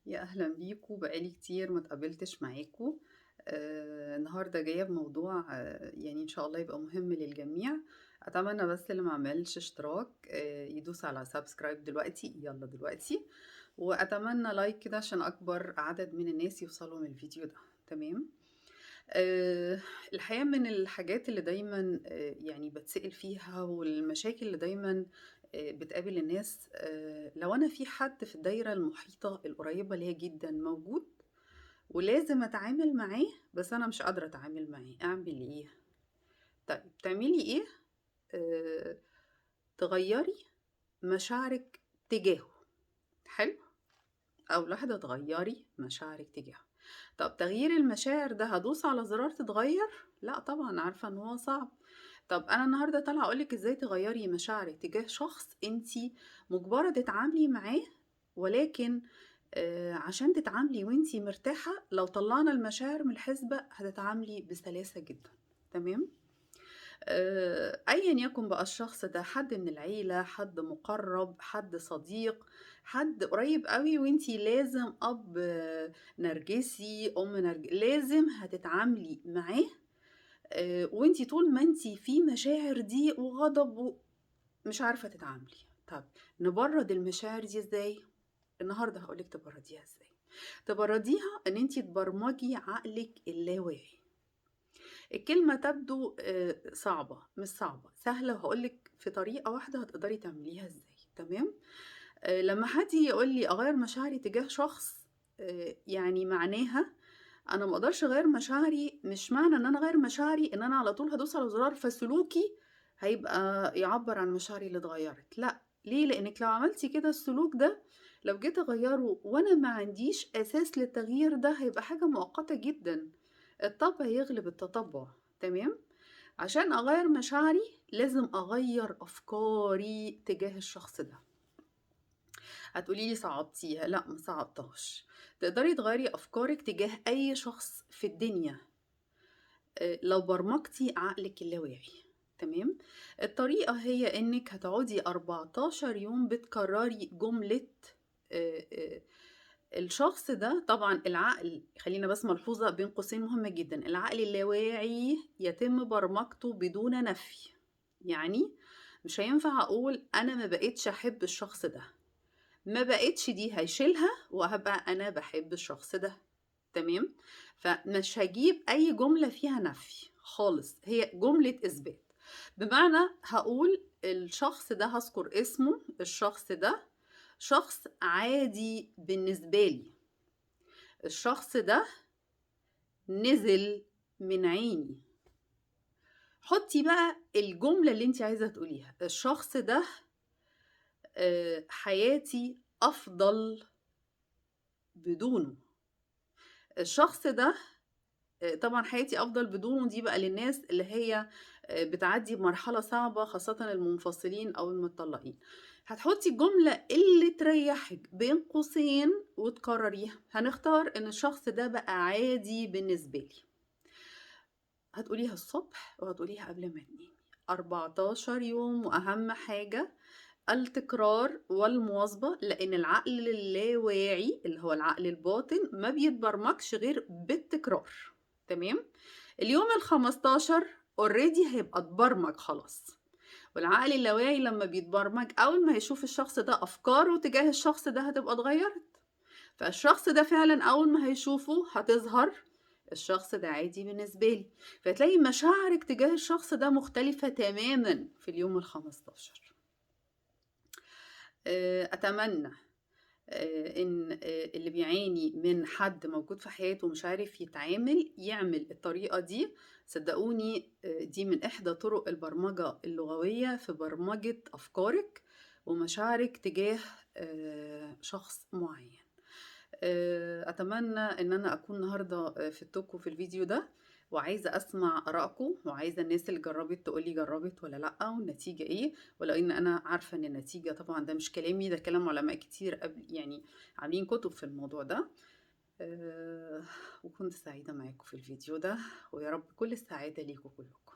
يا أهلا بيكم، بقالي كتير ما اتقابلتش معاكم. النهاردة جاية بموضوع يعني إن شاء الله يبقى مهم للجميع. أتمنى بس اللي ما عملش اشتراك يدوس على سبسكرايب دلوقتي، يلا دلوقتي. وأتمنى لايك كده عشان أكبر عدد من الناس يوصلوا من الفيديو ده. تمام. آه، الحقيقة من الحاجات اللي دايما يعني بتسأل فيها، والمشاكل اللي دايما بتقابل الناس، لو أنا في حد في الدايرة المحيطة القريبة ليا جدا موجود ولازم أتعامل معاه، بس أنا مش قادرة أتعامل معاه، أعمل إيه؟ طيب تعملي إيه؟ آه، تغيري مشاعرك تجاهه. حلو؟ أول واحدة تغيري مشاعرك تجاهه. طب تغيير المشاعر ده هدوس على زرار تتغير؟ لا طبعا، عارفة ان هو صعب. طب انا النهاردة طالعة اقولك ازاي تغيري مشاعرك تجاه شخص انتي مجبرة تتعاملي معاه، ولكن عشان تتعاملي وانتي مرتاحة، لو طلعنا المشاعر من الحسبة هتتعاملي بسلاسة جدا. تمام. أيًا يكن بقى الشخص ده، حد من العيلة، حد مُقرّب، حد صديق، حد قريب أوي وأنتِ لازم أب نرجسي، لازم هتتعاملي معاه وأنتِ طول ما أنتِ في مشاعر ضيق وغضب مش عارفة تتعاملي. طَب نبرّد المشاعر دي إزاي؟ النهارده هاقول لِك تبرّديها إزاي. تبرّديها إن أنتِ تبرمجي عقلِك اللاواعي. الكلمة تبدو صعبة، مش صعبة، سهلة، وهاقول لِك في طريقة واحدة هتقدري تعمليها إزاي. تمام. لمّا حد ييجي يقول لي أغيّر مشاعري تجاه شخص، يعني معناها أنا ما أقدرش أغيّر مشاعري، مش معنى إن أنا أغيّر مشاعري إن أنا على طول هادوس على زرار فسلوكي هيبقى يعبّر عن مشاعري اللي اتغيّرت. لأ، ليه؟ لإنِّك لو عملتِ كده السلوك ده، لو جيت أغيّره وأنا ما عنديش أساس للتغيير ده، هيبقى حاجة مؤقتة جدًا. الطبع يغلب التطبع. تمام. عشان أغير مشاعري لازم أغير أفكاري تجاه الشخص ده. هتقولي لي صعبتيها، لا ما صعبتهاش. تقدري تغيري أفكارك تجاه أي شخص في الدنيا لو برمجتي عقلك اللاواعي. تمام. الطريقة هي إنك هتقعدي 14 يوم بتكرري جملة آه، آه، الشخص ده. طبعًا العقل، خلّينا بس ملحوظة بين قوسين مهمة جدًا، العقل اللاواعي يتم برمجته بدون نفي. يعني مش هينفع أقول أنا ما بقيتش أحب الشخص ده، ما بقيتش دي هاشيلها وهابقى أنا باحب الشخص ده. تمام؟ فمش هاجيب أي جملة فيها نفي خالص، هي جملة إثبات. بمعنى هاقول الشخص ده، هاذكر اسمه، الشخص ده شخص عادي بالنسبة لي. الشخص ده نزل من عيني. حطي بقى الجملة اللي انت عايزة تقوليها. الشخص ده حياتي أفضل بدونه. الشخص ده طبعًا حياتي أفضل بدونه دي بقى للناس اللي هي بتعدّي بمرحلة صعبة، خاصةً المنفصلين أو المطلّقين. هتحطّي الجملة اللي تريّحِك بين قوسين وتكرّريها. هنختار إن الشخص ده بقى عادي بالنسبة لي. هتقوليها الصبح وهتقوليها قبل ما تنامي. 14 يوم، وأهم حاجة التكرار والمواظبة، لأن العقل اللاواعي اللي هو العقل الباطن ما بيتبرمجش غير بالتكرار. تمام. اليوم ال15 already هيبقى اتبرمج خلاص. والعقل اللاواعي لما بيتبرمج، أول ما يشوف الشخص ده أفكاره تجاه الشخص ده هتبقى اتغيرت. فالشخص ده فعلا أول ما هيشوفه هتظهر الشخص ده عادي بالنسبة لي. فتلاقي مشاعرك تجاه الشخص ده مختلفة تماما في اليوم ال15. أتمنى إن اللي بيعاني من حد موجود في حياته ومش عارف يتعامل، يعمل الطريقة دي. صدقوني دي من إحدى طرق البرمجة اللغوية في برمجة أفكارك ومشاعرك تجاه شخص معين. أتمنى إن أنا أكون النهاردة فدتكم في الفيديو ده، وعايزة أسمع آرائكم، وعايزة الناس اللي جربت تقول لي جربت ولا لأ، والنتيجة إيه. ولو إن أنا عارفة إن النتيجة، طبعا ده مش كلامي، ده كلام علماء كتير قبل، يعني عاملين كتب في الموضوع ده. وكنت سعيدة معاكم في الفيديو ده، ويا رب كل السعادة ليكم كلكم.